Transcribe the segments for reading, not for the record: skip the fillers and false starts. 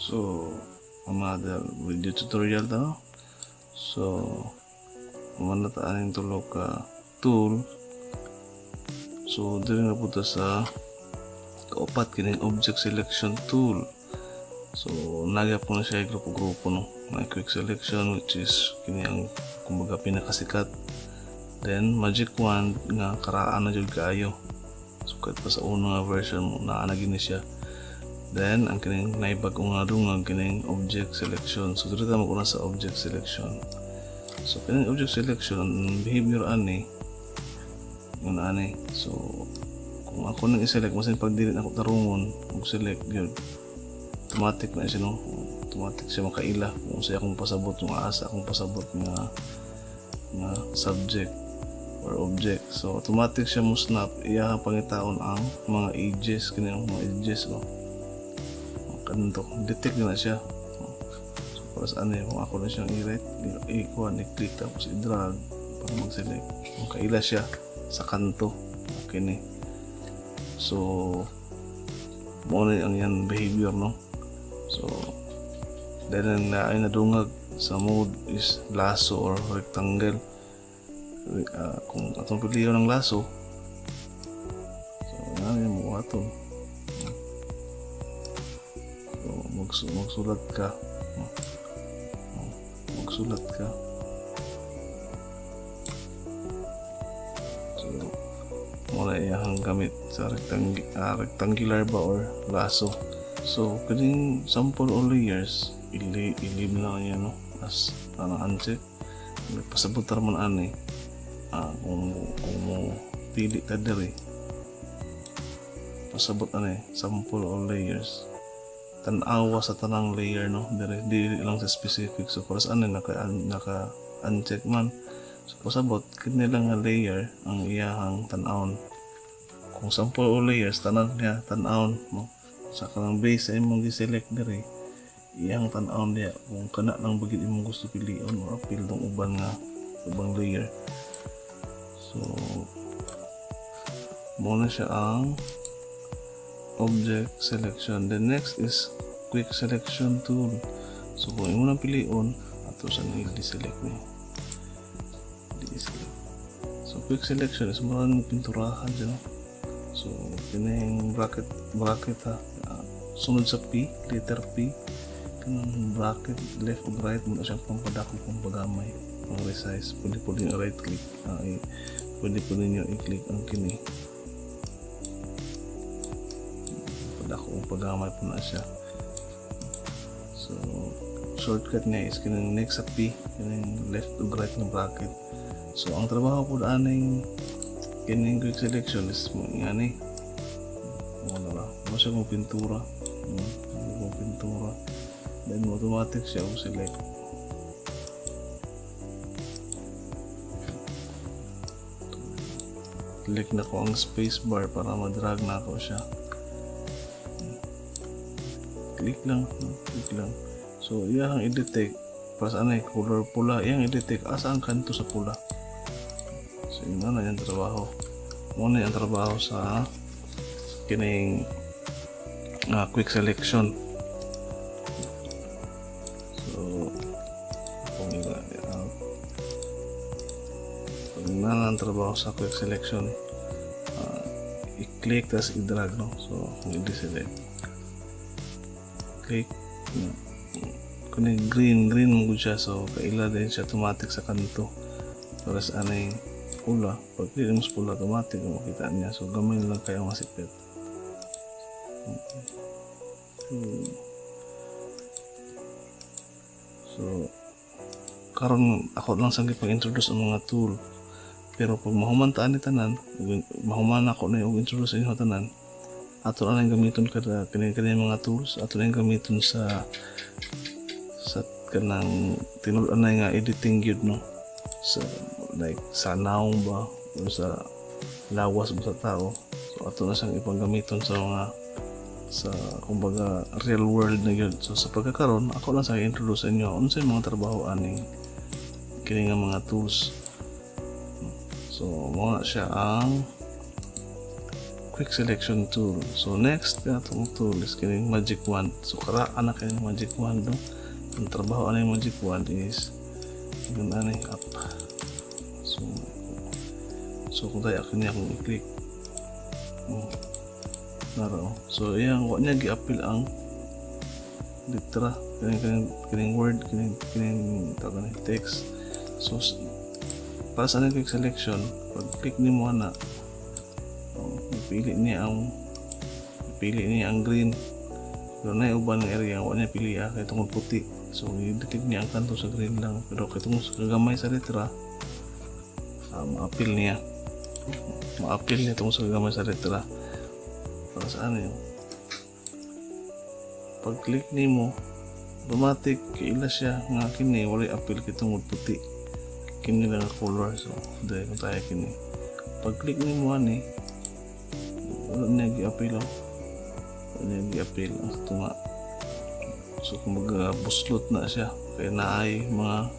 So another video tutorial daw. So manataan yung tulog ka tool. So dili na punta sa kaupat kining object selection tool. So nagyap ko na siya grupo-grupo no. May quick selection which is kini ang kumbaga pinakasikat. Then magic wand nga karaan na jud kaayo. So kahit pa sa unang version mo naa na gini siya. Then ang kining naibag ko nga dungag kining object selection. So dito mo ko na sa object selection. So kining object selection ang behavior ani yun ani. So kung ako nang i-select masin pag dili ako tarungon og select yun automatic na siya no. Automatic siya makaila kung sa akong pasabot yung asa akong pasabot nga subject or object. So automatic siya mo snap iya pangitaon ang mga edges kining mga edges no. Kanto detect na siya. So para sa ano kung ako na siyang i-right i-click tapos i-drag para mag-select makaila siya sa kanto. Okay ni. So mo na ang yan behavior no. So dahil na ay nadungag sa mode is lasso or rectangle. Kung atong pilihan ng lasso, so yan mo aton. So magsulat ka. Magsulat ka. So wala iyang gamit sa rectangular ba or lasso. So kaning sample or layers ilim lang yan no as uncheck pasabot man ani kung mo pili ta diri pasabot ani sample or layers tan-awa sa tanang layer no dili lang sa specific. So para sa ano naka uncheck man so pasabot kini lang nga layer ang iyahang tan-awon. Kung sample or layers tanan niya tan-awon mo sa kanang base ay imong gi-select diri iyang tan-awon niya kung kana lang bagid imong gusto pilion or apil tong ubang layer. So mo na siya ang object selection. The next is quick selection tool. So kung imo nang pilion ato sa i-select niyo. So quick selection is maraming pinturahan dyan. So kining bracket ha. Sunod sa P, letter P, kanang bracket left o right mo na siyang pampadako kung pagamay ang resize. Pwede po din right click. Pwede po ninyo i-click ang kini. Padako kung pagamay po na siya. So shortcut niya is kanang next sa P, kanang left o right na bracket. So ang trabaho po daan ng kining quick selection is ngani wala ba siya kung pintura then automatic siya kung select click na ko ang space bar para madrag na ako siya click lang. So iyang i-detect para sa anay color pula iyang i-detect asa ang kanto sa pula. So yun na yung trabaho. Muna yung trabaho sa kining quick selection. So kung na ang trabaho sa quick selection i-click tas i-drag no. So kung i-select click kung green mo siya so kaila din siya automatic sa kanto para sa anay pula. Pag hindi mo pula automatic makita niya. So gamay lang kayo masipit. So karon ako lang sanggip pag-introduce ang mga tool. Pero pag mahumantaan ni tanan, mahuman ako na yung introduce inyo tanan. Ato na lang gamiton kada kani mga tools. Ato na lang gamiton sa kanang tinulan na nga editing yun no. Sa like sa naong ba o sa lawas ba sa tao. So ato na siyang ipanggamiton sa mga sa kumbaga real world na yun. So sa pagkakaroon ako lang sa introduce inyo unsay mga trabaho ani kini nga mga tools. So mo na siya ang quick selection tool. So next atong tool is kining magic wand. So karaan na kining magic wand no. Ang trabaho ani magic wand is ani up. So kung tayo kini akong i-click naro. So iyang wa niya gi-appeal ang litra kining word kining tawag ni text. So para sa quick selection, pag click nimo ana pili niya ang green, pero na uban ng area wa niya pili kay tungod puti. So i-click niya ang kanto sa green lang, pero kay tungod sa kagamay sa letra ma-appeal niya tungod sa kagamay sa letra. Para saan yun, pag click nimo automatic kaila siya nga kini wala appeal kay tungod puti, kini lang color. So dahil kung tayo kini pag click nimo ani wala niya gi-appeal ang tunga. So kumbaga buslot na siya kaya naay mga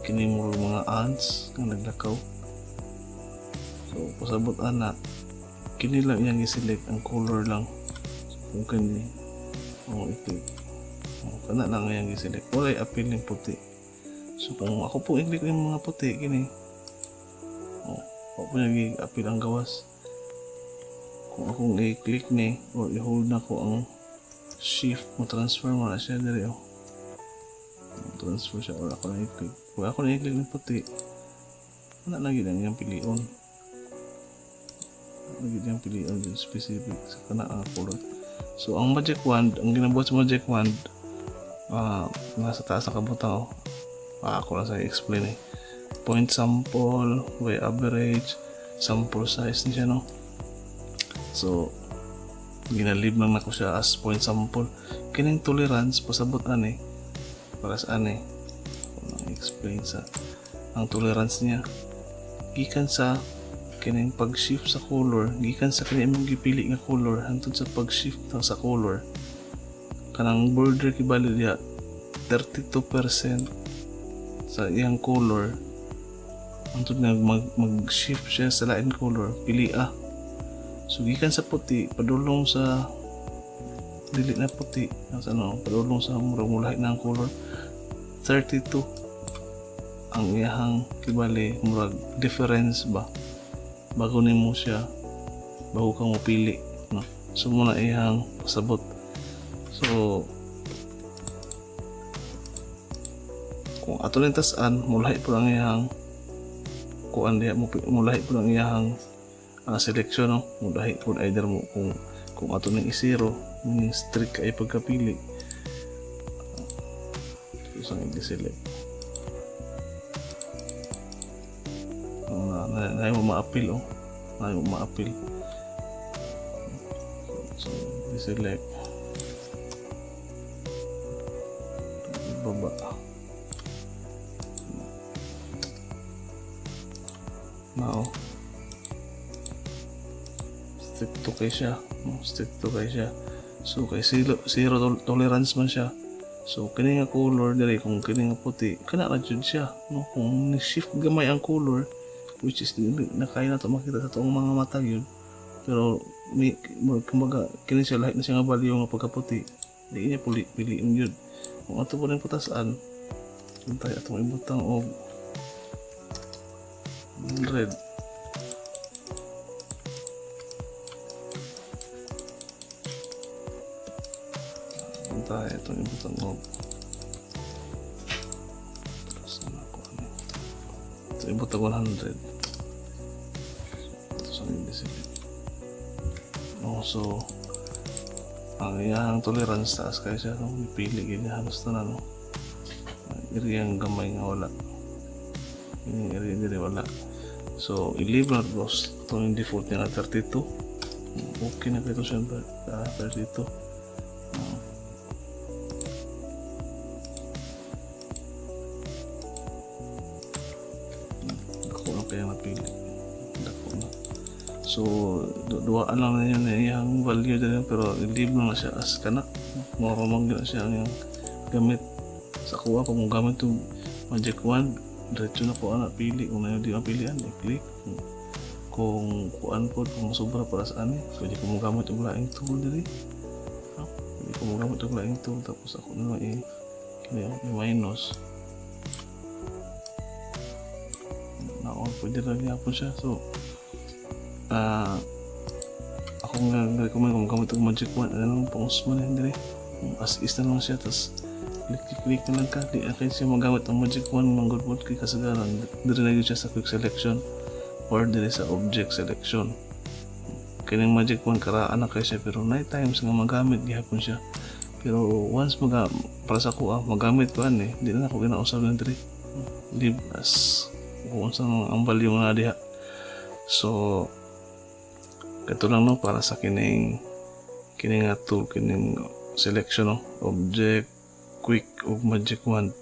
kinimuro mga ants nga naglakaw. So pasabot ana kini lang iyang i-select ang color lang. So kung kini i-click kana lang iyang i-select, wala i-appeal ng puti. So kung ako po i-click yung mga puti kini ako po nag-i-appeal ang gawas. Kung akong i-click ni or i-hold na ko ang shift mo, transfer mo na siya dali transfer siya or ako na i-click. Kung ako na i-click ng puti wala na gid ang iyang pilion, yung specific sa kana ang color. So ang magic wand, ang ginabuhat sa magic wand nasa taas ng kabutang ako lang sa i-explain point sample, way average, sample size niya no. So ginalib lang nako siya as point sample. Kining tolerance pasabot ani para sa ani ko explain sa ang tolerance niya gikan sa kining pag-shift sa color, gikan sa kini imong gipili nga color hangtod sa pag-shift sa color kanang border kibali diha 32% sa iyang color hangtod nga mag-shift siya sa lain color pili So gikan sa puti padulong sa dili na puti sa padulong sa murag na ang color 32 ang iyang kibali murag difference ba bago nimo siya bago ka mo pili no. So muna iyang pasabot. So kung ato ning tas-an mulahi po ang iyang kuan diha mulahi po ang iyang selection no, mulahi po either mo kung ato ning i-zero meaning strict kay pagkapili isang i-select na mo ma-appeal na mo ma-appeal. So i-select baba now stick to kay siya. So kay zero tolerance man siya. So kini nga color diri kung kini nga puti kana ra jud siya no. Kung ni-shift gamay ang color which is nakaya na to makita sa tuong mga mata yun, pero kumbaga kini siya lahat na siya nga value nga pagkaputi di niya piliin yun. Kung ato po rin putasan tayo atong ibutang og red tayo itong ibutang og ito ibutang 100 ito sa nilisilip. So ang iyang tolerance taas kaya siya kung ipili gini halos na no area ang gamay nga wala yung area dili wala. So i-leave na boss itong default niya na 32 okay na kayo siya 32. Kaya napili dako na. So duwaan lang na yun yung value din, pero i-leave na siya as kanak marumang na siya ang gamit sa kuha. Kung gamit yung magic wand diretso na po anak pili kung na yun di mapilian i-click kung kuan po kung sobra para sa ani pwede ko mo gamit og laing tool diri. Pwede ko mo gamit og laing tool tapos ako na lang i-minus na pwede lang yapon siya. So ako nga recommend kung gamit og magic wand ano lang pang usman diri as is na lang siya tas click na lang ka di akin siya magamit ang magic wand manggod po kay kasagaran diri na yun siya sa quick selection or diri sa object selection. Kining magic wand karaan na kay siya pero night times nga magamit gihapon siya pero once para sa ko magamit ko di na ako ginausab na diri leave as kung saan ang value na diha. So kato lang no para sa kining nga tool kining selection no object quick ug magic wand